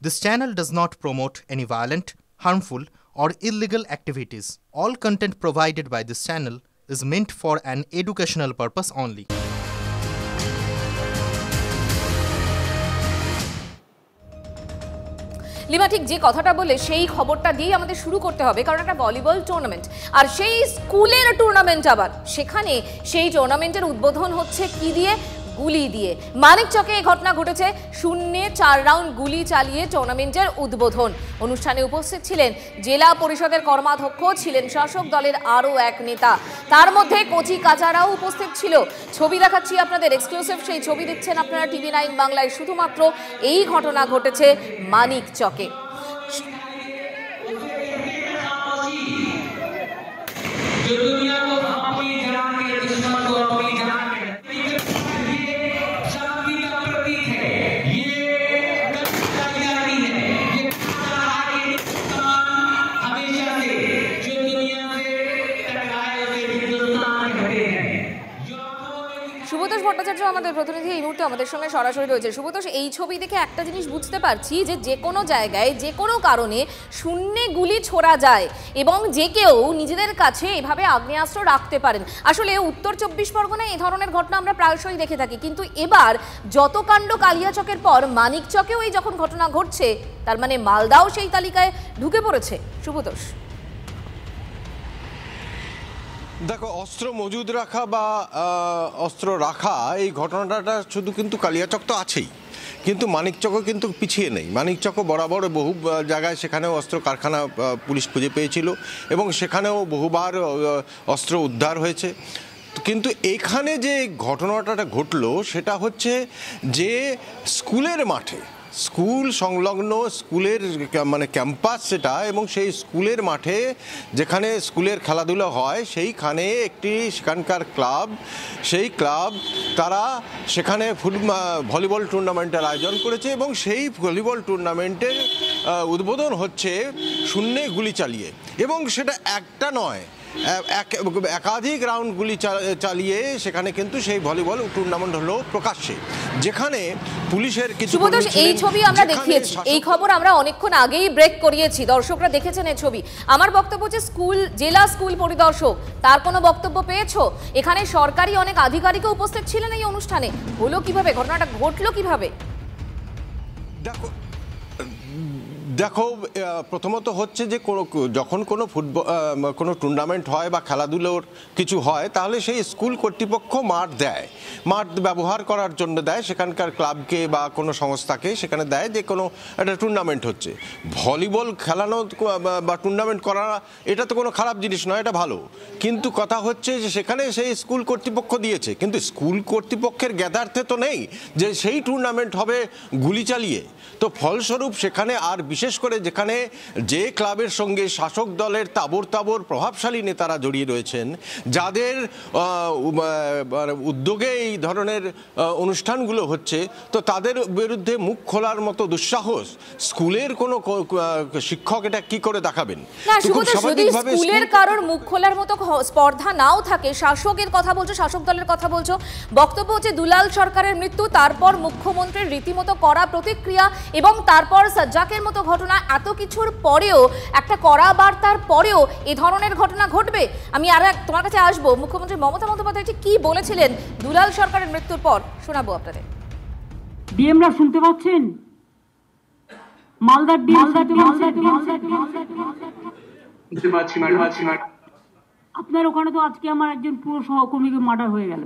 This channel does not promote any violent, harmful, or illegal activities. All content provided by this channel is meant for an educational purpose only. Lima ঠিক যে কথাটা বলে সেই খবরটা দিয়ে আমাদের শুরু করতে হবে, কারণ একটা ভলিবল টুর্নামেন্ট, আর সেই স্কুলের টুর্নামেন্ট, আবার সেখানে সেই টুর্নামেন্টের উদ্বোধন হচ্ছে কি দিয়ে? গুলি দিয়ে। মানিকচকে এই ঘটনা ঘটেছে। শূন্যে 4 রাউন্ড গুলি চালিয়ে টুর্নামেন্টের উদ্বোধন। অনুষ্ঠানে উপস্থিত ছিলেন জেলা পরিষদের কর্মাধ্যক্ষ, ছিলেন শাসক দলের আরও এক নেতা, তার মধ্যে কচি কাচারাও উপস্থিত ছিল। ছবি দেখাচ্ছি আপনাদের, এক্সক্লুসিভ সেই ছবি দিচ্ছেন আপনারা TV9 বাংলায়। শুধুমাত্র এই ঘটনা ঘটেছে মানিকচকে। শুভতোষ ভট্টাচার্য আমাদের প্রতিনিধি এই মুহূর্তে আমাদের সঙ্গে সরাসরি রয়েছে। শুভতোষ, এই ছবি দেখে একটা জিনিস বুঝতে পারছি যে কোনো জায়গায় যে কোনো কারণে শূন্যে গুলি ছোড়া যায় এবং যে কেউ নিজেদের কাছে এভাবে আগ্নেয়াস্ত্র রাখতে পারেন। আসলে উত্তর 24 পরগনায় এই ধরনের ঘটনা আমরা প্রায়শই দেখে থাকি, কিন্তু এবার যত কাণ্ড কালিয়াচকের পর মানিকচকেও এই যখন ঘটনা ঘটছে, তার মানে মালদাও সেই তালিকায় ঢুকে পড়েছে। শুভতোষ, দেখো, অস্ত্র মজুদ রাখা বা অস্ত্র রাখা এই ঘটনাটা শুধু কিন্তু কালিয়াচক তো আছেই, কিন্তু মানিকচকও কিন্তু পিছিয়ে নেই। মানিকচকও বরাবর বহু জায়গায় সেখানেও অস্ত্র কারখানা পুলিশ খুঁজে পেয়েছিল এবং সেখানেও বহুবার অস্ত্র উদ্ধার হয়েছে। কিন্তু এখানে যে ঘটনাটা ঘটলো সেটা হচ্ছে যে স্কুলের মাঠে, স্কুল সংলগ্ন স্কুলের মানে ক্যাম্পাস সেটা, এবং সেই স্কুলের মাঠে যেখানে স্কুলের খেলাধুলা হয় সেইখানে একটি সেখানকার ক্লাব, সেই ক্লাব তারা সেখানে ভলিবল টুর্নামেন্টের আয়োজন করেছে এবং সেই ভলিবল টুর্নামেন্টের উদ্বোধন হচ্ছে শূন্যে গুলি চালিয়ে, এবং সেটা একটা নয়, একাধিক রাউন্ড গুলি চালিয়ে সেখানে কিন্তু সেই ভলিবল টুর্নামেন্ট হলো প্রকাশ্যে, যেখানে পুলিশের কিছু। এই ছবি আমরা দেখিয়েছি, এই খবর আমরা অনেকক্ষণ আগেই ব্রেক করিয়েছি, দর্শকরা দেখেছেন এই ছবি। আমার বক্তব্য হচ্ছে জেলা স্কুল পরিদর্শক, তার কোনো বক্তব্য পেয়েছো? এখানে সরকারি অনেক আধিকারিকও উপস্থিত ছিলেন এই অনুষ্ঠানে। হলো কিভাবে, ঘটনাটা ঘটলো কিভাবে? দেখো, প্রথমত হচ্ছে যে যখন কোনো কোনো টুর্নামেন্ট হয় বা খেলাধুলোর কিছু হয়, তাহলে সেই স্কুল কর্তৃপক্ষ মাঠ দেয়, মাঠ ব্যবহার করার জন্য দেয়, সেখানকার ক্লাবকে বা কোনো সংস্থাকে সেখানে দেয় যে কোনো একটা টুর্নামেন্ট হচ্ছে। ভলিবল খেলানো বা টুর্নামেন্ট করা এটা তো কোনো খারাপ জিনিস নয়, এটা ভালো, কিন্তু কথা হচ্ছে যে সেখানে সেই স্কুল কর্তৃপক্ষ দিয়েছে, কিন্তু স্কুল কর্তৃপক্ষের জ্ঞাতার্থে তো নেই যে সেই টুর্নামেন্ট হবে গুলি চালিয়ে। তো ফলস্বরূপ সেখানে, আর বিশেষ করে যেখানে যে ক্লাবের সঙ্গে শাসক দলের তাবর প্রভাবশালী নেতারা জড়িয়ে রয়েছেন, যাদের উদ্যোগে এই ধরনের অনুষ্ঠানগুলো হচ্ছে, তো তাদের বিরুদ্ধে মুখ খোলার মতো দুঃসাহস স্কুলের কোনো শিক্ষক এটা কি করে দেখাবেন? স্কুলের কারোর মুখ খোলার মতো স্পর্ধা নাও থাকে, শাসকের কথা বলছো, শাসক দলের কথা বলছো, বক্তব্য হচ্ছে দুলাল সরকারের মৃত্যু, তারপর মুখ্যমন্ত্রীর রীতিমতো কড়া প্রতিক্রিয়া, এবং তারপর সাজ্জাকের মতো ঘটনা, এত কিছুর পরেও, একটা কড়া বার্তার পরেও এ ধরনের ঘটনা ঘটবে। আমি আর তোমার কাছে আসবো। মুখ্যমন্ত্রী মমতা বন্দ্যোপাধ্যায় কি বলেছিলেন দুলাল সরকারের মৃত্যুর পর, শোনাবো আপনাদের। ডিএমরা শুনতে পাচ্ছেন? মালদার আপনার ওখানে তো আজকে আমার একজন পুরো সহকর্মীকে মার্ডার হয়ে গেল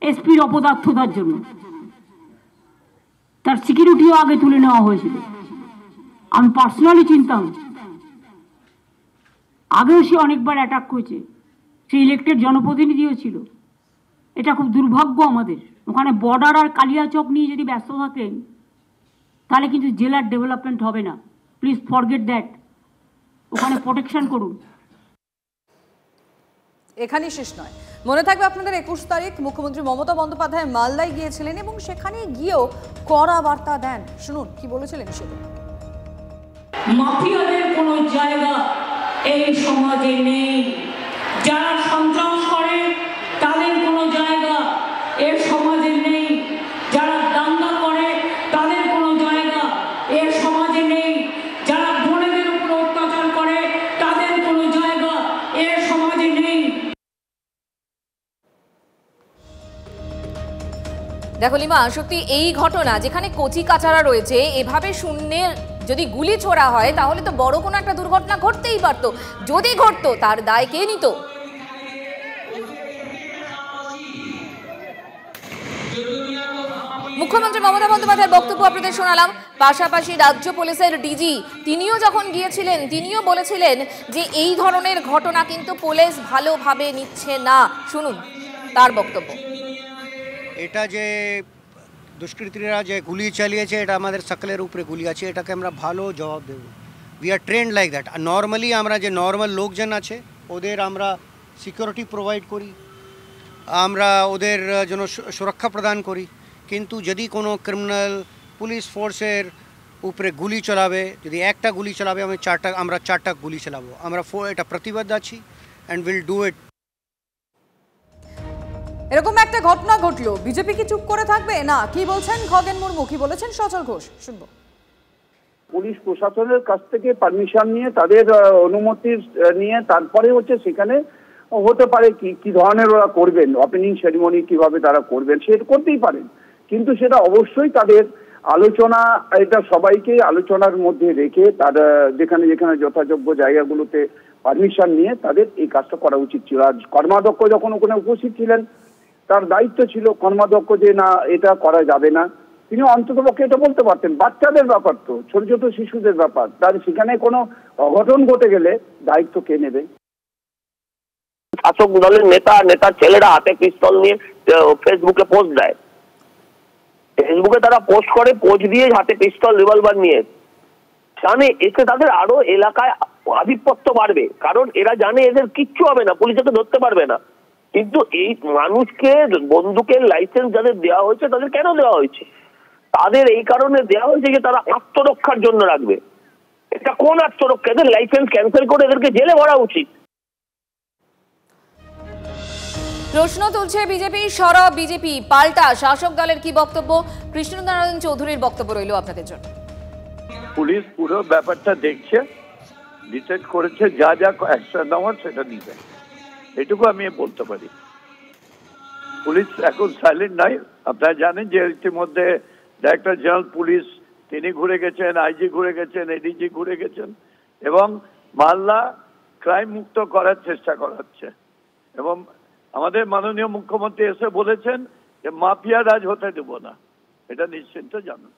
এসপির অপদার্থতার জন্য। তার সিকিউরিটিও আগে তুলে নেওয়া হয়েছিল। আমি পার্সোনালি চিনতাম, আগেও সে অনেকবার অ্যাটাক করেছে, সে ইলেক্টেড জনপ্রতিনিধিও ছিল। এটা খুব দুর্ভাগ্য আমাদের। ওখানে বর্ডার আর কালিয়াচক নিয়ে যদি ব্যস্ত থাকেন তাহলে কিন্তু জেলার ডেভেলপমেন্ট হবে না। Please forget that. ওখানে প্রোটেকশন করুন। এখানেই শেষ নয়, মনে থাকবে আপনাদের 21 তারিখ মুখ্যমন্ত্রী মমতা বন্দ্যোপাধ্যায় মালদায় গিয়েছিলেন এবং সেখানে গিয়েও কড়া বার্তা দেন। শুনুন কি বলেছিলেন সেটা। মাফিয়াদের কোনো জায়গা এই সমাজে নেই, যারা সন্ত্রাস করে তাদের কোনো জায়গা এর সমাজে নেই, যারা দাঙ্গা করে তাদের কোনো জায়গা এর দেখো লিমা, সত্যি এই ঘটনা যেখানে কচি কাচারা রয়েছে, এভাবে শূন্যের যদি গুলি ছোড়া হয় তাহলে তো বড় কোনো একটা দুর্ঘটনা ঘটতেই পারতো। যদি ঘটতো তার দায় কে নিত? মুখ্যমন্ত্রী মমতা বন্দ্যোপাধ্যায়ের বক্তব্য আপনাদের শোনালাম। পাশাপাশি রাজ্য পুলিশের ডিজি তিনিও যখন গিয়েছিলেন তিনিও বলেছিলেন যে এই ধরনের ঘটনা কিন্তু পুলিশ ভালোভাবে নিচ্ছে না। শুনুন তার বক্তব্য। এটা যে দুষ্কৃতীরা যে গুলি চালিয়েছে, এটা আমাদের সকলের উপরে গুলি আছে, এটাকে আমরা ভালো জবাব দেব। We are trained like that. Normally আমরা যে নর্মাল লোকজন আছে ওদের আমরা সিকিউরিটি প্রোভাইড করি, আমরা ওদের জন্য সুরক্ষা প্রদান করি। কিন্তু যদি কোনো ক্রিমিনাল পুলিশ ফোর্সের উপরে গুলি চালাবে, যদি একটা গুলি চালাবে আমরা চারটা গুলি চালাবো। আমরা এটা প্রতিবদ্ধ আছি অ্যান্ড উইল ডু ইট। এরকম একটা ঘটনা ঘটলো, বিজেপি কি চুপ করে থাকবে? না, কি বলছেন খগেন মুর্মু, কি বলেছেন সচল ঘোষ, শুনবো। পুলিশ প্রশাসনের কাছ থেকে পারমিশন নিয়ে, তাদের অনুমতি নিয়ে তারপরে হচ্ছে সেখানে হতে পারে কি ধরনের ওরা করবেন, ওপেনিং সেরিমনি কিভাবে তারা করবেন সেটা করতেই পারেন। কিন্তু সেটা অবশ্যই তাদের আলোচনা, এটা সবাইকে আলোচনার মধ্যে রেখে তারা যেখানে যেখানে যথাযোগ্য জায়গাগুলোতে পারমিশন নিয়ে তাদের এই কাজটা করা উচিত ছিল। আর কর্মাধ্যক্ষ যখন ওখানে উপস্থিত ছিলেন, তার দায়িত্ব ছিল কর্মাধ্যক্ষ যে না এটা করা যাবে না, তিনি অন্ততপক্ষে এটা বলতে পারতেন। বাচ্চাদের ব্যাপার তো, ছোট ছোট শিশুদের ব্যাপার, তার সেখানে কোনো অঘটন ঘটে গেলে দায়িত্ব কে নেবে? শাসক দলের নেতার ছেলেরা হাতে পিস্তল নিয়ে ফেসবুকে পোস্ট দেয়, ফেসবুকে তারা পোস্ট করে, পোস্ট দিয়ে হাতে পিস্তল রিভলভার নিয়ে জানে এতে তাদের আরো এলাকায় আধিপত্য বাড়বে, কারণ এরা জানে এদের কিচ্ছু হবে না, পুলিশকে ধরতে পারবে না। কিন্তু এই মানুষকে বন্দুকের লাইসেন্স যাদের দেওয়া হয়েছে তাদের কেন দেওয়া হয়েছে? তাদের এই কারণে দেওয়া হয়েছে যে তারা আত্মরক্ষার জন্য রাখবে। এটা কোন আত্মরক্ষা? এদের লাইসেন্স ক্যান্সেল করে এদেরকে জেলে ভরা উচিত। প্রশ্ন তুলছে বিজেপি, সরব বিজেপি, পাল্টা শাসক দলের কি বক্তব্য? কৃষ্ণনারায়ণ চৌধুরীর বক্তব্য রইল আপনাদের জন্য। পুলিশ পুরো ব্যাপারটা দেখছে, ডিসাইড করেছে যা যা অ্যাকশন নেওয়ার সেটা নিবে, এটুকু আমি বলতে পারি। পুলিশ এখন সাইলেন্ট নাই। আপনারা জানেন যে ইতিমধ্যে ডাইরেক্টর জেনারেল পুলিশ তিনি ঘুরে গেছেন, আইজি ঘুরে গেছেন, এডিজি ঘুরে গেছেন এবং মালদা ক্রাইম মুক্ত করার চেষ্টা করা হচ্ছে। এবং আমাদের মাননীয় মুখ্যমন্ত্রী এসে বলেছেন যে মাফিয়া রাজ হতে দেব না, এটা নিশ্চিন্ত জানুন।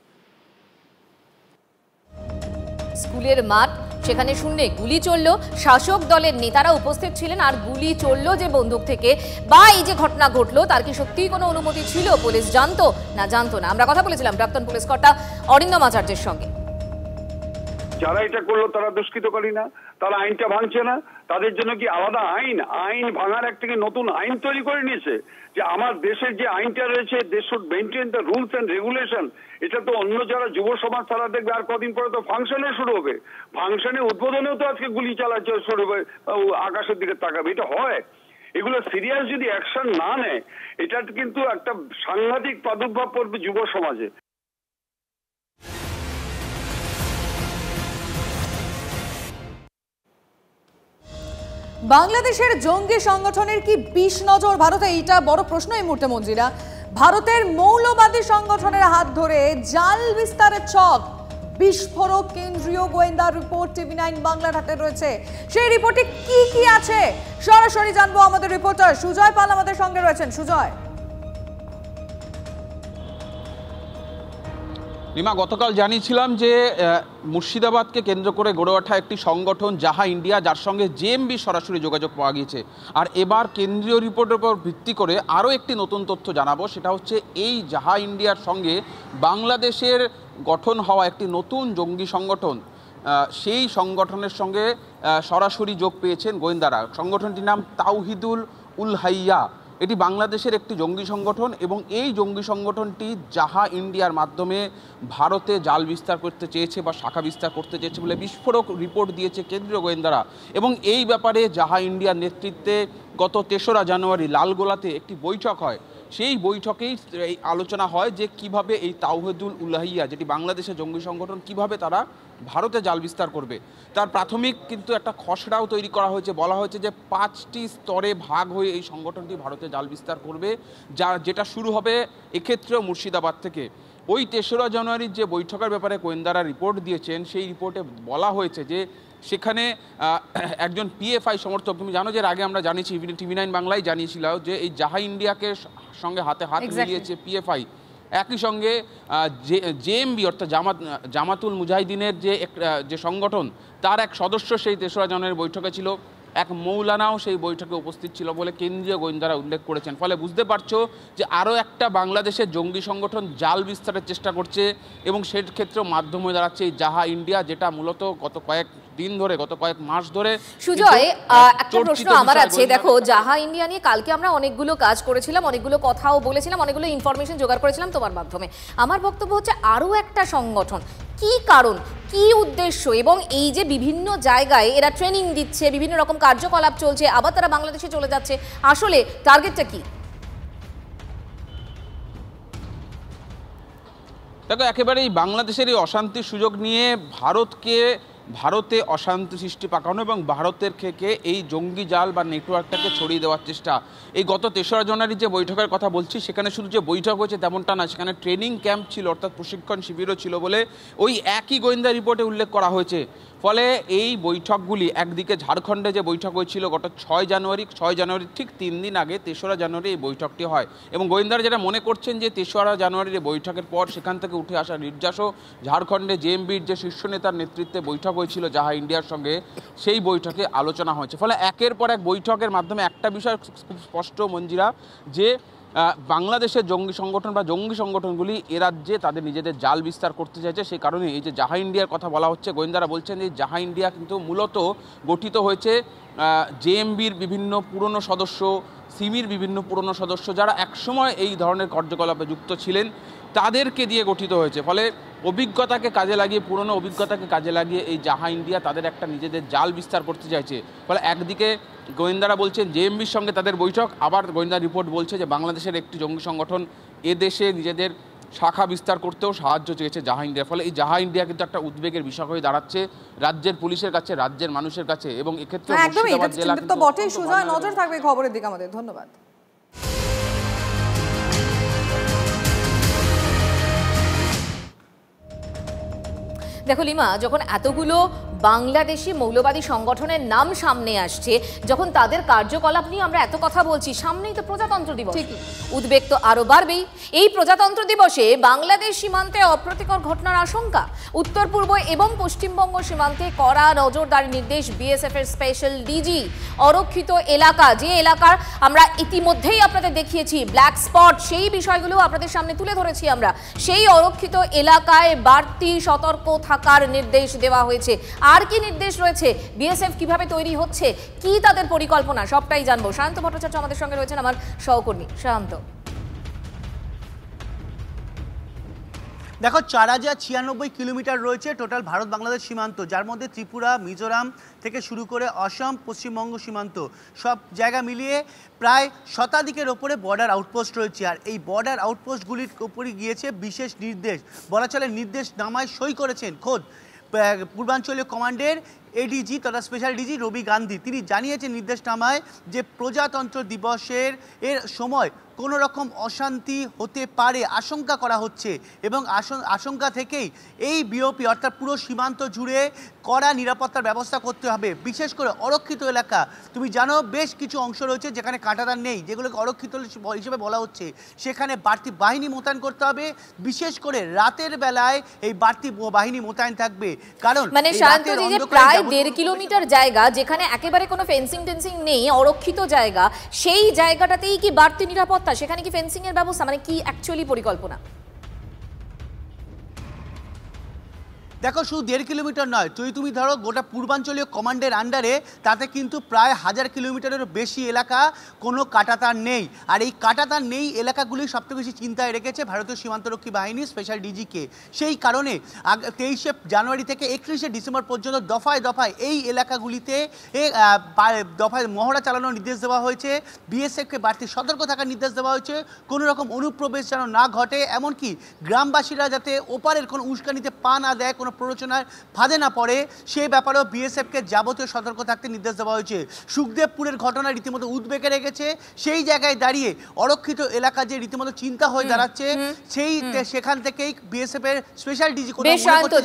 স্কুলের মাঠ, সেখানে শূন্যে গুলি চলল, শাসক দলের নেতারা উপস্থিত ছিলেন, আর গুলি চলল যে বন্দুক থেকে বা এই যে ঘটনা ঘটলো তার কি সত্যিই কোনো অনুমতি ছিল? পুলিশ জানতো না জানতো না? আমরা কথা বলেছিলাম প্রাক্তন পুলিশ কর্তা অরিন্দম আচার্যের সঙ্গে। যারা এটা করলো তারা দুষ্কৃতকারী না, তারা আইনটা ভাঙছে না, তাদের জন্য কি আলাদা আইন ভাঙার একটা কি নতুন আইন তৈরি করে নিয়েছে যে আমার দেশের যে আইনটা রয়েছে, দেশ should maintain the rules and regulation. এটা তো অন্য যারা যুব সমাজ তারা দেখবে আর কদিন পরে তো ফাংশনে শুরু হবে, ফাংশনে উদ্বোধনেও তো আজকে গুলি চালাচ্ছে, শুরু হবে, আকাশের দিকে তাকাবে। এটা হয়? এগুলো সিরিয়াস যদি অ্যাকশন না নেয় এটা কিন্তু একটা সাংঘাতিক প্রাদুর্ভাব পড়বে যুব সমাজে। বাংলাদেশের জঙ্গি সংগঠনের কি বিষ নজর ভারতে? এইটা বড় প্রশ্ন এই মুহূর্তে মঞ্জিরা। ভারতের মৌলবাদী সংগঠনের হাত ধরে জাল বিস্তারের ছক, বিস্ফোরক কেন্দ্রীয় গোয়েন্দা রিপোর্ট TV9 বাংলার হাতে রয়েছে। সেই রিপোর্টে কি কি আছে সরাসরি জানবো, আমাদের রিপোর্টার সুজয় পাল আমাদের সঙ্গে রয়েছেন। সুজয়। রিমা, গতকাল জানিয়েছিলাম যে মুর্শিদাবাদকে কেন্দ্র করে গড়ে ওঠা একটি সংগঠন জাহা ইন্ডিয়া, যার সঙ্গে জেএমবি সরাসরি যোগাযোগ পাওয়া গিয়েছে। আর এবার কেন্দ্রীয় রিপোর্টের উপর ভিত্তি করে আরও একটি নতুন তথ্য জানাবো, সেটা হচ্ছে এই জাহা ইন্ডিয়ার সঙ্গে বাংলাদেশের গঠন হওয়া একটি নতুন জঙ্গি সংগঠন, সেই সংগঠনের সঙ্গে সরাসরি যোগ পেয়েছেন গোয়েন্দারা। সংগঠনটির নাম তাওহিদুল উলহাইয়া। এটি বাংলাদেশের একটি জঙ্গি সংগঠন এবং এই জঙ্গি সংগঠনটি জাহা ইন্ডিয়ার মাধ্যমে ভারতে জাল বিস্তার করতে চেয়েছে বা শাখা বিস্তার করতে চেয়েছে বলে বিস্ফোরক রিপোর্ট দিয়েছে কেন্দ্রীয় গোয়েন্দারা। এবং এই ব্যাপারে জাহা ইন্ডিয়ার নেতৃত্বে গত ৩রা জানুয়ারি লালগোলাতে একটি বৈঠক হয়। সেই বৈঠকেই এই আলোচনা হয় যে কিভাবে এই তাওহিদুল উলাহিয়া, যেটি বাংলাদেশের জঙ্গি সংগঠন, কিভাবে তারা ভারতে জাল বিস্তার করবে। তার প্রাথমিক কিন্তু একটা খসড়াও তৈরি করা হয়েছে। বলা হয়েছে যে 5টি স্তরে ভাগ হয়ে এই সংগঠনটি ভারতে জাল বিস্তার করবে, যেটা শুরু হবে এক্ষেত্রেও মুর্শিদাবাদ থেকে। ওই 3রা জানুয়ারির যে বৈঠকের ব্যাপারে গোয়েন্দারা রিপোর্ট দিয়েছেন, সেই রিপোর্টে বলা হয়েছে যে সেখানে একজন পিএফআই সমর্থক, তুমি জানো যে আগে আমরা জানিয়েছি, TV9 বাংলায় জানিয়েছিল যে এই জাহা ইন্ডিয়াকে সঙ্গে হাতে হাত মিলিয়েছে পিএফআই। একই সঙ্গে জেএমবি অর্থাৎ জামাতুল মুজাহিদিনের যে সংগঠন, তার এক সদস্য সেই 3রা জানুয়ারির বৈঠকে ছিল। এক মৌলানাও সেই বৈঠকে উপস্থিত ছিল বলে কেন্দ্রীয় গোয়েন্দারা উল্লেখ করেছেন। ফলে বুঝতে পারছো যে আরও একটা বাংলাদেশের জঙ্গি সংগঠন জাল বিস্তারের চেষ্টা করছে, এবং সেই ক্ষেত্রেও মাধ্যম হয়ে দাঁড়াচ্ছে এই জাহা ইন্ডিয়া, যেটা মূলত গত কয়েক মাস ধরে। সুজয়, একটা প্রশ্ন আমার আছে। দেখো, জাহা ইন্ডিয়া নিয়ে কালকে আমরা অনেকগুলো কাজ করেছিলাম, অনেকগুলো কথাও বলেছিলাম, অনেকগুলো ইনফরমেশন জোগাড় করেছিলাম তোমার মাধ্যমে। আমার বক্তব্য হচ্ছে আরও একটা সংগঠন, কি কারণ, কি উদ্দেশ্য, এবং এই যে বিভিন্ন জায়গায় এরা ট্রেনিং দিচ্ছে, বিভিন্ন রকম কার্যকলাপ চলছে, আবার তারা বাংলাদেশে চলে যাচ্ছে, আসলে টার্গেটটা কি? দেখো, একেবারেই বাংলাদেশের এই অশান্তির সুযোগ নিয়ে ভারতে অশান্তি সৃষ্টি পাকানো এবং ভারতের থেকে এই জঙ্গি জাল বা নেটওয়ার্কটাকে ছড়িয়ে দেওয়ার চেষ্টা। এই গত 3রা জানুয়ারি যে বৈঠকের কথা বলছি, সেখানে শুধু যে বৈঠক হয়েছে তেমনটা না, সেখানে ট্রেনিং ক্যাম্প ছিল, অর্থাৎ প্রশিক্ষণ শিবিরও ছিল বলে ওই একই গোয়েন্দা রিপোর্টে উল্লেখ করা হয়েছে। ফলে এই বৈঠকগুলি, একদিকে ঝাড়খণ্ডে যে বৈঠক হয়েছিল গত 6 জানুয়ারি ঠিক 3 দিন আগে 3রা জানুয়ারি এই বৈঠকটি হয়, এবং গোয়েন্দারা যেটা মনে করছেন যে 3রা জানুয়ারির এই বৈঠকের পর সেখান থেকে উঠে আসা নির্যাসও ঝাড়খণ্ডে জেএমবির যে শীর্ষ নেতার নেতৃত্বে বৈঠক হয়েছিল জাহা ইন্ডিয়ার সঙ্গে, সেই বৈঠকে আলোচনা হয়েছে। ফলে একের পর এক বৈঠকের মাধ্যমে একটা বিষয় খুব স্পষ্ট মঞ্জিরা, যে বাংলাদেশের জঙ্গি সংগঠন বা জঙ্গি সংগঠনগুলি এ রাজ্যে তাদের নিজেদের জাল বিস্তার করতে চাইছে। সেই কারণে এই যে জাহা ইন্ডিয়ার কথা বলা হচ্ছে, গোয়েন্দারা বলছেন যে জাহা ইন্ডিয়া কিন্তু মূলত গঠিত হয়েছে জেএমবির বিভিন্ন পুরনো সদস্য, সিমির বিভিন্ন পুরনো সদস্য, যারা একসময় এই ধরনের কার্যকলাপে যুক্ত ছিলেন, তাদেরকে দিয়ে গঠিত হয়েছে। ফলে অভিজ্ঞতাকে কাজে লাগিয়ে, পুরনো অভিজ্ঞতাকে কাজে লাগিয়ে এই জাহা ইন্ডিয়া তাদের একটা নিজেদের জাল বিস্তার করতে চাইছে। ফলে একদিকে গোয়েন্দারা বলছেন জেএমবির সঙ্গে তাদের বৈঠক, আবার গোয়েন্দা রিপোর্ট বলছে যে বাংলাদেশের একটি জঙ্গি সংগঠন এদেশে নিজেদের শাখা বিস্তার করতেও সাহায্য চেয়েছে জাহা ইন্ডিয়া। ফলে এই জাহা ইন্ডিয়া কিন্তু একটা উদ্বেগের বিষয় হয়ে দাঁড়াচ্ছে রাজ্যের পুলিশের কাছে, রাজ্যের মানুষের কাছে, এবং এক্ষেত্রে মুর্শিদাবাদ জেলা কিন্তু বটেই। সুজয়, নজর থাকবে খবরের দিকে আমাদের। ধন্যবাদ। দেখো লিমা, যখন এতগুলো বাংলাদেশি মৌলবাদী সংগঠনের নাম সামনে আসছে, যখন তাদের কার্যকলাপ নিয়ে আমরা এত কথা বলছি, সামনেই তো প্রজাতন্ত্র দিবস, উদ্বেগ তো আরো বাড়বেই। এই প্রজাতন্ত্র দিবসে বাংলাদেশ সীমান্তে অপ্রীতিকর ঘটনার আশঙ্কা, উত্তর পূর্ব এবং পশ্চিমবঙ্গ সীমান্তে কড়া নজরদারি নির্দেশ বিএসএফ এর স্পেশাল ডিজি। অরক্ষিত এলাকা, যে এলাকার আমরা ইতিমধ্যেই আপনাদের দেখিয়েছি ব্ল্যাক স্পট, সেই বিষয়গুলো আপনাদের সামনে তুলে ধরেছি আমরা, সেই অরক্ষিত এলাকায় বাড়তি সতর্ক থাকার নির্দেশ দেওয়া হয়েছে। আর কি নির্দেশ রয়েছে, বিএসএফ কিভাবে তৈরি হচ্ছে, কি তাদের পরিকল্পনা, সবটাই জানবো। শান্ত ভট্টাচার্য আমাদের সঙ্গে রয়েছেন, আমার সহকর্মী। শান্ত, দেখো 4096 কিলোমিটার রয়েছে টোটাল ভারত বাংলাদেশ সীমান্ত, যার মধ্যে ত্রিপুরা, মিজোরাম থেকে শুরু করে অসম, পশ্চিমবঙ্গ সীমান্ত, সব জায়গা মিলিয়ে প্রায় শতাধিকের ওপরে বর্ডার আউটপোস্ট রয়েছে। আর এই বর্ডার আউটপোস্টগুলির উপরে গিয়েছে বিশেষ নির্দেশ, বলা চলে নির্দেশ নামায় সই করেছেন খোদ পূর্বাঞ্চলীয় কমান্ডের এডিজি তথা স্পেশাল ডিজি রবি গান্ধী। তিনি জানিয়েছেন নির্দেশনামায় যে প্রজাতন্ত্র দিবসের সময় কোনো রকম অশান্তি হতে পারে আশঙ্কা করা হচ্ছে, এবং আশঙ্কা থেকেই এই বিওপি অর্থাৎ পুরো সীমান্ত জুড়ে কড়া নিরাপত্তার ব্যবস্থা করতে হবে। বিশেষ করে অরক্ষিত এলাকা, তুমি জানো বেশ কিছু অংশ রয়েছে যেখানে কাঁটাতার নেই, যেগুলোকে অরক্ষিত হিসেবে বলা হচ্ছে, সেখানে বাড়তি বাহিনী মোতায়েন করতে হবে। বিশেষ করে রাতের বেলায় এই বাড়তি বাহিনী মোতায়েন থাকবে, কারণ মানে শান্তজি যে প্রায় 1.5 কিলোমিটার জায়গা যেখানে একেবারে কোনো ফেন্সিং টেন্সিং নেই, অরক্ষিত জায়গা, সেই জায়গাটাতেই কি বাড়তি নিরাপত্তা, সেখানে কি ফেন্সিং এর ব্যবস্থা, মানে কি অ্যাকচুয়ালি পরিকল্পনা? দেখো শুধু 1.5 কিলোমিটার নয়, যদি তুমি ধরো গোটা পূর্বাঞ্চলীয় কমান্ডের আন্ডারে, তাতে কিন্তু প্রায় 1000 কিলোমিটারেরও বেশি এলাকা কোনো কাঁটাতার নেই। আর এই কাঁটাতার নেই এলাকাগুলি সবথেকে বেশি চিন্তায় রেখেছে ভারতীয় সীমান্তরক্ষী বাহিনী স্পেশাল ডিজিকে। সেই কারণে 23শে জানুয়ারি থেকে 31শে ডিসেম্বর পর্যন্ত দফায় দফায় এই এলাকাগুলিতে দফায় মহড়া চালানোর নির্দেশ দেওয়া হয়েছে। বিএসএফকে বাড়তি সতর্ক থাকার নির্দেশ দেওয়া হয়েছে, কোনো রকম অনুপ্রবেশ যেন না ঘটে, এমনকি গ্রামবাসীরা যাতে ওপারের কোনো উস্কানিতে পা না দেয়, কোনো প্ররোচনার ফাঁদে না পড়ে, সেই ব্যাপারেও বিএসএফকে যাবতীয় সতর্ক থাকতে নির্দেশ দেওয়া হয়েছে। সুখদেবপুরের ঘটনা রীতিমতো উদ্বেগে রেখেছে। সেই জায়গায় দাঁড়িয়ে অরক্ষিত এলাকা যে রীতিমতো চিন্তা হয়ে দাঁড়াচ্ছে, সেখান থেকেই বিএসএফ এর স্পেশাল ডিজি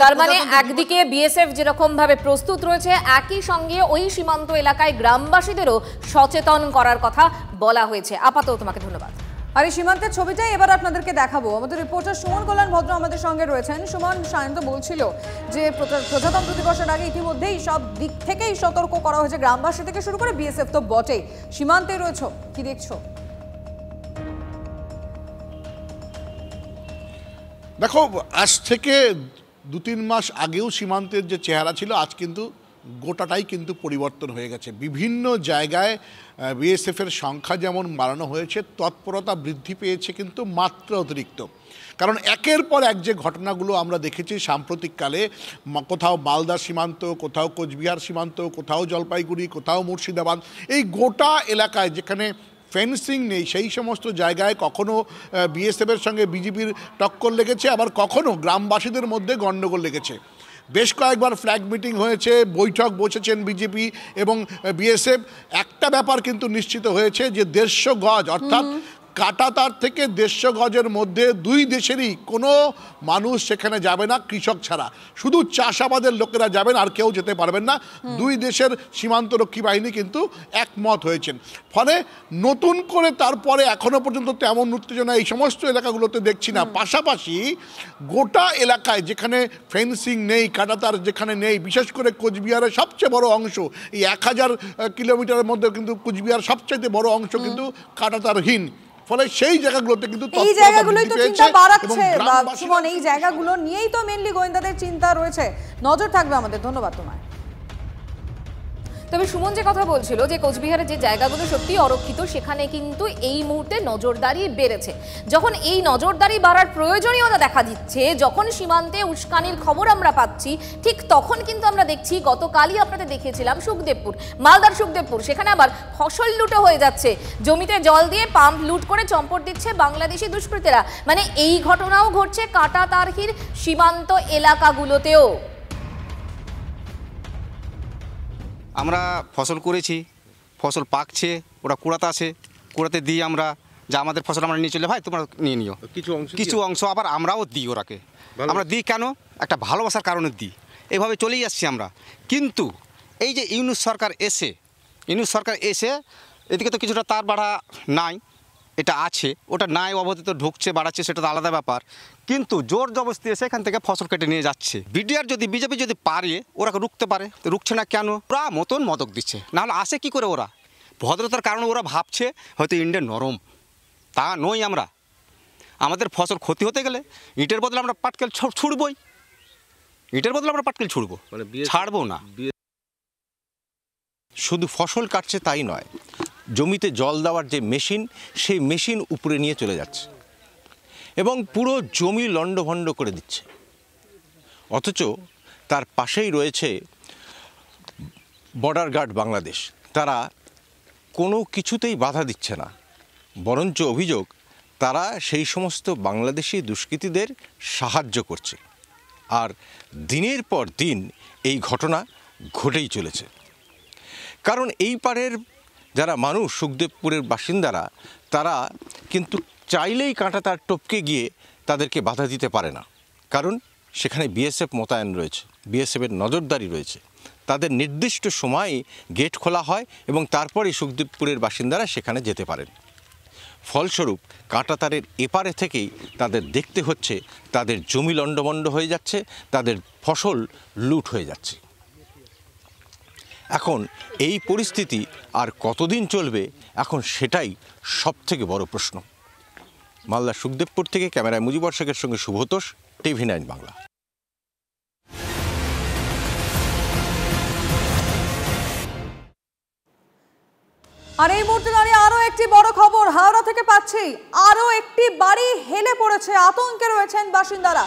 তার মানে একদিকে বিএসএফ যেরকম ভাবে প্রস্তুত রয়েছে, একই সঙ্গে ওই সীমান্ত এলাকায় গ্রামবাসীদেরও সচেতন করার কথা বলা হয়েছে। আপাতত তোমাকে ধন্যবাদ। আর এই সীমান্তের ছবিটাই এবার আপনাদেরকে দেখাবো। আমাদের রিপোর্টার সুমন কল্যাণ ভদ্র আমাদের সঙ্গে রয়েছেন। সুমন, সায়ন্ত বলছিল যে প্রজাতন্ত্র দিবসের আগে ইতিমধ্যেই সব দিক থেকেই সতর্ক করা হয়েছে, গ্রামবাসী থেকে শুরু করে বিএসএফ তো বটেই। সীমান্তে রয়েছে, কি দেখছো? দেখো, আজ থেকে 2-3 মাস আগেও সীমান্তের যে চেহারা ছিল, আজ কিন্তু গোটাটাই কিন্তু পরিবর্তন হয়ে গেছে। বিভিন্ন জায়গায় বিএসএফের সংখ্যা যেমন বাড়ানো হয়েছে, তৎপরতা বৃদ্ধি পেয়েছে কিন্তু মাত্রা অতিরিক্ত। কারণ একের পর এক যে ঘটনাগুলো আমরা দেখেছি সাম্প্রতিককালে, কোথাও মালদা সীমান্ত, কোথাও কোচবিহার সীমান্ত, কোথাও জলপাইগুড়ি, কোথাও মুর্শিদাবাদ, এই গোটা এলাকায় যেখানে ফেন্সিং নেই সেই সমস্ত জায়গায় কখনো বিএসএফের সঙ্গে বিজেপির টক্কর লেগেছে, আবার কখনো গ্রামবাসীদের মধ্যে গণ্ডগোল লেগেছে। বেশ কয়েকবার ফ্ল্যাগ মিটিং হয়েছে, বৈঠক বসেছেন বিজেপি এবং বিএসএফ। একটা ব্যাপার কিন্তু নিশ্চিত হয়েছে যে 150 গজ অর্থাৎ কাঁটাতার থেকে 150 গজের মধ্যে দুই দেশেরই কোনো মানুষ সেখানে যাবে না, কৃষক ছাড়া। শুধু চাষাবাদের লোকেরা যাবেন, আর কেউ যেতে পারবেন না। দুই দেশের সীমান্তরক্ষী বাহিনী কিন্তু একমত হয়েছেন। ফলে নতুন করে তারপরে এখনো পর্যন্ত তেমন উত্তেজনা এই সমস্ত এলাকাগুলোতে দেখছি না। পাশাপাশি গোটা এলাকায় যেখানে ফেন্সিং নেই, কাঁটাতার যেখানে নেই, বিশেষ করে কোচবিহারের সবচেয়ে বড় অংশ, এই 1000 কিলোমিটারের মধ্যে কিন্তু কোচবিহার সবচেয়ে বড় অংশ কিন্তু কাঁটাতারহীন। ফলে সেই জায়গাগুলোতে কিন্তু এই জায়গাগুলোই তো চিন্তা বাড়াচ্ছে। সুমন, এই জায়গাগুলো নিয়েই তো মেইনলি গোয়েন্দাদের চিন্তা রয়েছে। নজর থাকবে আমাদের। ধন্যবাদ তোমায়। তবে সুমন যে কথা বলছিল যে কোচবিহারের যে জায়গাগুলো সত্যি অরক্ষিত, সেখানে কিন্তু এই মুহূর্তে নজরদারি বেড়েছে। যখন এই নজরদারি বাড়ার প্রয়োজনীয়তা দেখা দিচ্ছে, যখন সীমান্তে উস্কানির খবর আমরা পাচ্ছি, ঠিক তখন কিন্তু আমরা দেখছি, গতকালই আপনাদের দেখিয়েছিলাম সুখদেবপুর, মালদার সুখদেবপুর, সেখানে আবার ফসল লুটো হয়ে যাচ্ছে। জমিতে জল দিয়ে পাম্প লুট করে চম্পট দিচ্ছে বাংলাদেশি দুষ্কৃতীরা। মানে এই ঘটনাও ঘটছে কাঁটাতারহীন সীমান্ত এলাকাগুলোতেও। আমরা ফসল করেছি, ফসল পাকছে, ওরা কুড়াতে আসে, কুড়াতে দিই আমরা, যা আমাদের ফসল আমরা নিয়ে চলে, ভাই তোমরা নিয়ে নিও। কিছু অংশ আবার আমরাও দিই ওরাকে। আমরা দিই কেন? একটা ভালোবাসার কারণে দিই। এভাবে চলেই আসছি আমরা। কিন্তু এই যে ইউনূস সরকার এসে এদিকে তো কিছুটা তার বাড়া নাই, এটা আছে, ওটা নাই অবধিত ঢুকছে, বাড়াচ্ছে, সেটা তো আলাদা ব্যাপার। কিন্তু জোর জবরদস্তি এসে এখান থেকে ফসল কেটে নিয়ে যাচ্ছে। বিজেপি যদি পারে, ওরা রুখতে পারে, রুখছে না কেন? ওরা মতন মদক দিচ্ছে, নাহলে আসে কি করে ওরা? ভদ্রতার কারণে ওরা ভাবছে হয়তো ইন্ডিয়া নরম, তা নই আমরা। আমাদের ফসল ক্ষতি হতে গেলে ইটের বদলে আমরা পাটকেল ছুড়বই, ছাড়বো না। শুধু ফসল কাটছে তাই নয়, জমিতে জল দেওয়ার যে মেশিন, সেই মেশিন উপরে নিয়ে চলে যাচ্ছে এবং পুরো জমি লণ্ডভণ্ড করে দিচ্ছে। অথচ তার পাশেই রয়েছে বর্ডার গার্ড বাংলাদেশ, তারা কোনো কিছুতেই বাধা দিচ্ছে না, বরঞ্চ অভিযোগ তারা সেই সমস্ত বাংলাদেশি দুষ্কৃতীদের সাহায্য করছে। আর দিনের পর দিন এই ঘটনা ঘটেই চলেছে। কারণ এই পারের যারা মানুষ, সুখদেবপুরের বাসিন্দারা, তারা কিন্তু চাইলেই কাঁটাতার টপকে গিয়ে তাদেরকে বাধা দিতে পারে না। কারণ সেখানে বিএসএফ মোতায়েন রয়েছে, বিএসএফের নজরদারি রয়েছে। তাদের নির্দিষ্ট সময়ে গেট খোলা হয় এবং তারপরেই সুখদেবপুরের বাসিন্দারা সেখানে যেতে পারেন। ফলস্বরূপ কাঁটাতারের এপারে থেকেই তাদের দেখতে হচ্ছে তাদের জমি লণ্ডভণ্ড হয়ে যাচ্ছে, তাদের ফসল লুট হয়ে যাচ্ছে। এখন এই পরিস্থিতি আর কতদিন চলবে, এখন সেটাই সবথেকে বড় প্রশ্ন। মালদা সুখদেবপুর থেকে ক্যামেরায় মুজিবর শেখের সঙ্গে শুভতোষ, TV9 বাংলা। আর এই মুহূর্তে দাঁড়িয়ে আরো একটি বড় খবর হাওড়া থেকে পাচ্ছি। আরো একটি বাড়ি হেলে পড়েছে, আতঙ্কে রয়েছেন বাসিন্দারা।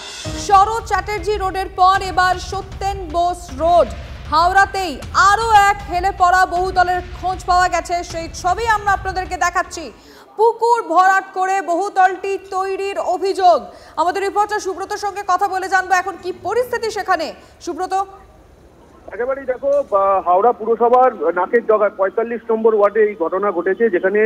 শরৎ চ্যাটার্জি রোডের পর এবার সত্যেন বোস রোড হাওড়াতেই আরো এক হেলে পড়া বহুতলের খোঁজ পাওয়া গেছে। সেই ছবি আমরা আপনাদেরকে দেখাচ্ছি। পুকুর ভরাট করে বহুতলটি তৈরির অভিযোগ। আমাদের রিপোর্টার সুব্রতর সঙ্গে কথা বলে জানবো এখন কি পরিস্থিতি সেখানে। সুব্রত, একেবারেই দেখো, হাওড়া পুরসভার নাকের ডগায় ৪৫ নম্বর ওয়ার্ডে এই ঘটনা ঘটেছে, যেখানে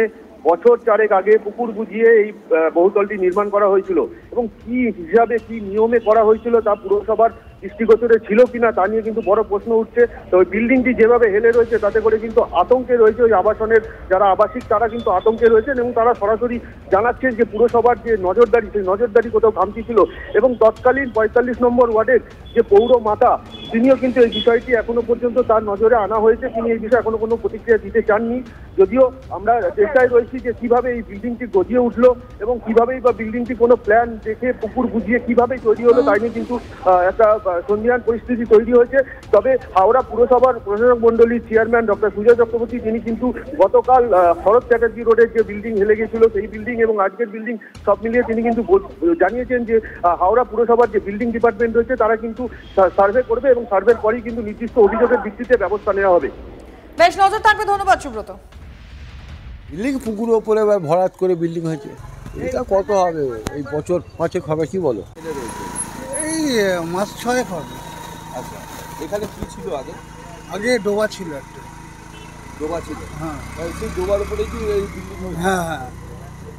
বছর ৪ আগে পুকুর বুঝিয়ে এই বহুতলটি নির্মাণ করা হয়েছিল এবং কি হিসাবে কি নিয়মে করা হয়েছিল তা পুরসভার দৃষ্টিগোচরে ছিল কিনা তা নিয়ে কিন্তু বড় প্রশ্ন উঠছে। তো ওই বিল্ডিংটি যেভাবে হেলে রয়েছে তাতে করে কিন্তু আতঙ্কে রয়েছে ওই আবাসনের যারা আবাসিক, তারা কিন্তু আতঙ্কে রয়েছেন এবং তারা সরাসরি জানাচ্ছেন যে পুরসভার যে নজরদারি, সেই নজরদারি কোথাও খামতি ছিল। এবং তৎকালীন ৪৫ নম্বর ওয়ার্ডের যে পৌর মাতা, তিনিও কিন্তু এই বিষয়টি এখনো পর্যন্ত তার নজরে আনা হয়েছে, তিনি এই বিষয়ে এখনো কোনো প্রতিক্রিয়া দিতে চাননি। যদিও আমরা চেষ্টায় রয়েছি যে কিভাবে এই বিল্ডিংটি গজিয়ে উঠলো এবং কিভাবেই বা বিল্ডিংটি কোনো প্ল্যান দেখে পুকুর বুঝিয়ে কিভাবে তৈরি হলো তাই নিয়ে কিন্তু একটা সন্দিহান পরিস্থিতি তৈরি হয়েছে। তবে হাওড়া পুরসভার প্রশাসক মন্ডলীর চেয়ারম্যান ডক্টর সুজয় চক্রবর্তী, তিনি কিন্তু গতকাল শরৎ চ্যাটার্জি রোডের যে বিল্ডিং হেলে গেছিল সেই বিল্ডিং এবং আজকের বিল্ডিং সব মিলিয়ে তিনি কিন্তু জানিয়েছেন যে হাওড়া পুরসভার যে বিল্ডিং ডিপার্টমেন্ট রয়েছে তারা কিন্তু সার্ভে করবে এবং সার্ভের পরেই কিন্তু নির্দিষ্ট অভিযোগের ভিত্তিতে ব্যবস্থা নেওয়া হবে। বেশ নজর থাকবে। ধন্যবাদ সুব্রত। বিল্ডিং পুকুরের ওপরে ভরাট করে বিল্ডিং হয়েছে, এটা কত হবে? এই বছর 5 হবে কি বলো? এই মাস 6 হবে। আচ্ছা, এখানে কি ছিল আগে? আগে ডোবা ছিল, একটা ডোবা ছিল। হ্যাঁ, সেই ডোবার উপরেই কি এই বিল্ডিং হয়েছে? হ্যাঁ হ্যাঁ,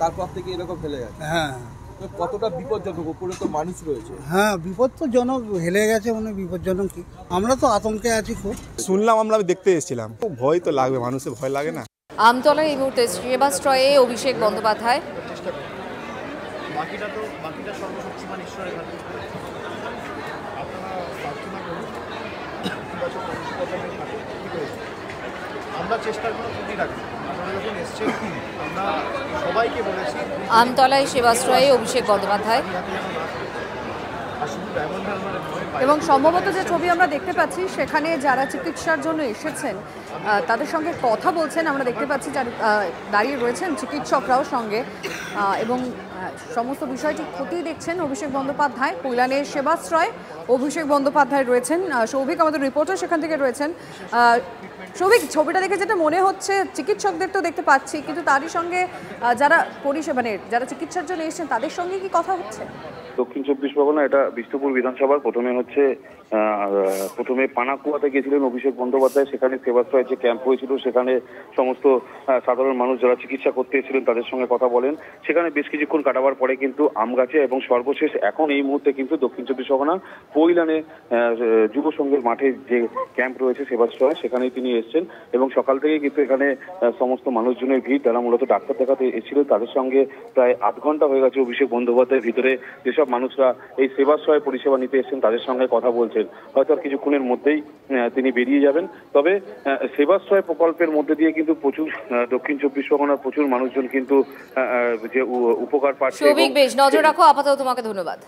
তারপর থেকে এরকম ফেলে গেছে। হ্যাঁ, কতটা বিপজ্জনক? উপরে তো মানুষ রয়েছে। হ্যাঁ, বিপজ্জনক, হেলে গেছে মানে বিপজ্জনক। কি আমরা তো আতঙ্কে আছি খুব। শুনলাম, আমরা দেখতে এসেছিলাম, ভয় তো লাগবে, মানুষের ভয় লাগে না? আমতলায় এই মুহূর্তে সেবাশ্রয়ে অভিষেক বন্দ্যোপাধ্যায়। বাকিটা সর্বশক্তিমান ঈশ্বরের হাতে। আমরা চেষ্টা করে ত্রুটি রাখি। আপনারা যখন এসছেন আমরা সবাইকে বলেছি আমতলায় সেবাশ্রয়ে অভিষেক বন্দ্যোপাধ্যায়। এবং সম্ভবত যে ছবি আমরা দেখতে পাচ্ছি সেখানে যারা চিকিৎসার জন্য এসেছেন তাদের সঙ্গে কথা বলছেন আমরা দেখতে পাচ্ছি, যারা দাঁড়িয়ে রয়েছেন চিকিৎসকরাও সঙ্গে এবং সমস্ত বিষয়টি খতিয়ে দেখছেন অভিষেক বন্দ্যোপাধ্যায়। কল্যাণের সেবাশ্রয় অভিষেক বন্দ্যোপাধ্যায় রয়েছেন। সৌভিক আমাদের রিপোর্টার সেখান থেকে রয়েছেন। সৌভিক, ছবিটা দেখে যেটা মনে হচ্ছে চিকিৎসকদের তো দেখতে পাচ্ছি, কিন্তু তারই সঙ্গে যারা পরিষেবা যারা চিকিৎসার জন্য এসেছেন তাদের সঙ্গে কি কথা হচ্ছে? দক্ষিণ ২৪ পরগনা, এটা বিষ্ণুপুর বিধানসভার প্রথমে পানাকুয়াতে গেছিলেন অভিষেক বন্দ্যোপাধ্যায়। সেখানে সেবাশ্রয়ের যে ক্যাম্প হয়েছিল সেখানে সমস্ত সাধারণ মানুষ যারা চিকিৎসা করতে এসেছিলেন তাদের সঙ্গে কথা বলেন। সেখানে বেশ কিছুক্ষণ কাটাবার পরে কিন্তু আমগাছে এবং সর্বশেষ এখন এই মুহূর্তে কিন্তু দক্ষিণ ২৪ পরগনা কৈলানে যুব সংঘের মাঠে যে ক্যাম্প রয়েছে সেবাশ্রয়, সেখানেই তিনি এসেছেন এবং সকাল থেকেই কিন্তু এখানে সমস্ত মানুষজনের ভিড়, যারা মূলত ডাক্তার দেখাতে এসেছিলেন তাদের সঙ্গে প্রায় আধ ঘন্টা হয়ে গেছে অভিষেক বন্দ্যোপাধ্যায়ের ভিতরে যেসব মানুষরা এই সেবাশ্রয় পরিষেবা নিতে এসেছেন তাদের সঙ্গে কথা বলছেন। হয়তো আর কিছুক্ষণের মধ্যেই তিনি বেরিয়ে যাবেন। তবে সেবাশ্রয় প্রকল্পের মধ্যে দিয়ে কিন্তু প্রচুর দক্ষিণ ২৪ পরগনার প্রচুর মানুষজন কিন্তু যে উপকার পাচ্ছে। বেশ নজর রাখো। আপাতত তোমাকে ধন্যবাদ।